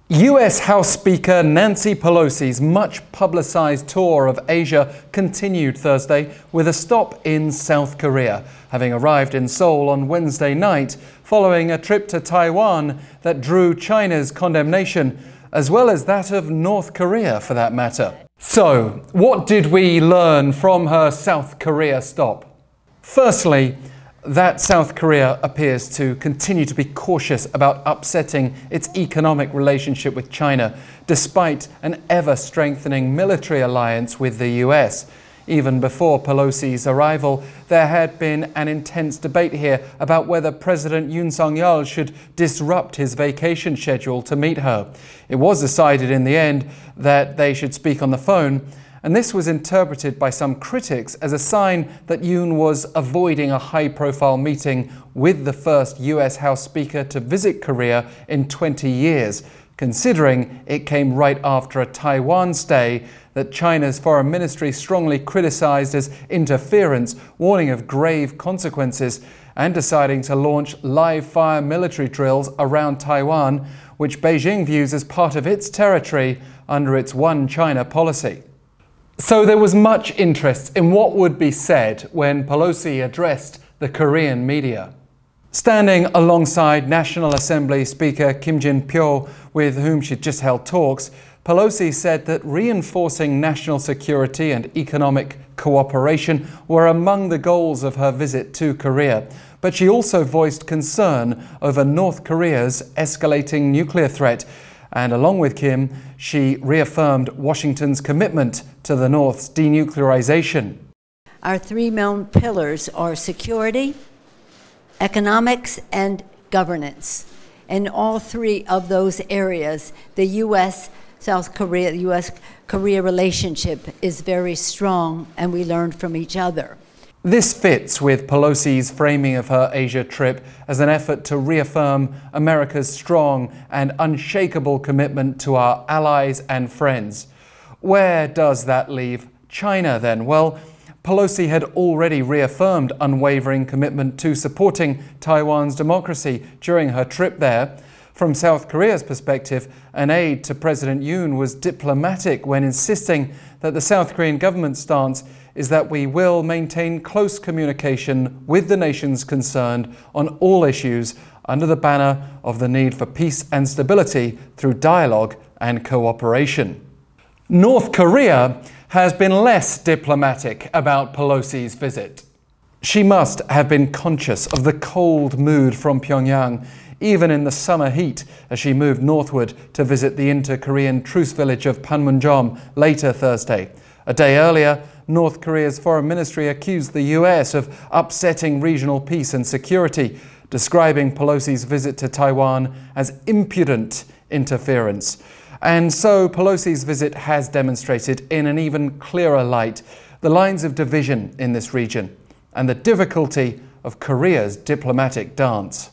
US House Speaker Nancy Pelosi's much-publicized tour of Asia continued Thursday with a stop in South Korea, having arrived in Seoul on Wednesday night following a trip to Taiwan that drew China's condemnation, as well as that of North Korea for that matter. So, what did we learn from her South Korea stop? Firstly, that South Korea appears to continue to be cautious about upsetting its economic relationship with China, despite an ever-strengthening military alliance with the US. Even before Pelosi's arrival, there had been an intense debate here about whether President Yoon-Suk-yeol should disrupt his vacation schedule to meet her. It was decided in the end that they should speak on the phone, and this was interpreted by some critics as a sign that Yoon was avoiding a high-profile meeting with the first US House Speaker to visit Korea in 20 years, considering it came right after a Taiwan stay that China's foreign ministry strongly criticized as interference, warning of grave consequences, and deciding to launch live-fire military drills around Taiwan, which Beijing views as part of its territory under its One China policy. So there was much interest in what would be said when Pelosi addressed the Korean media. Standing alongside National Assembly Speaker Kim-Jin-pyo, with whom she'd just held talks, Pelosi said that reinforcing national security and economic cooperation were among the goals of her visit to Korea. But she also voiced concern over North Korea's escalating nuclear threat. And along with Kim, she reaffirmed Washington's commitment to the North's denuclearization. Our three main pillars are security, economics, and governance. In all three of those areas, the U.S.-South Korea, U.S.-Korea relationship is very strong, and we learn from each other. This fits with Pelosi's framing of her Asia trip as an effort to reaffirm America's strong and unshakable commitment to our allies and friends. Where does that leave China then? Well, Pelosi had already reaffirmed unwavering commitment to supporting Taiwan's democracy during her trip there. From South Korea's perspective, an aide to President Yoon was diplomatic when insisting that the South Korean government's stance is that we will maintain close communication with the nations concerned on all issues under the banner of the need for peace and stability through dialogue and cooperation. North Korea has been less diplomatic about Pelosi's visit. She must have been conscious of the cold mood from Pyongyang, even in the summer heat, as she moved northward to visit the inter-Korean truce village of Panmunjom later Thursday. A day earlier, North Korea's foreign ministry accused the US of upsetting regional peace and security, describing Pelosi's visit to Taiwan as impudent interference. And so Pelosi's visit has demonstrated in an even clearer light the lines of division in this region and the difficulty of Korea's diplomatic dance.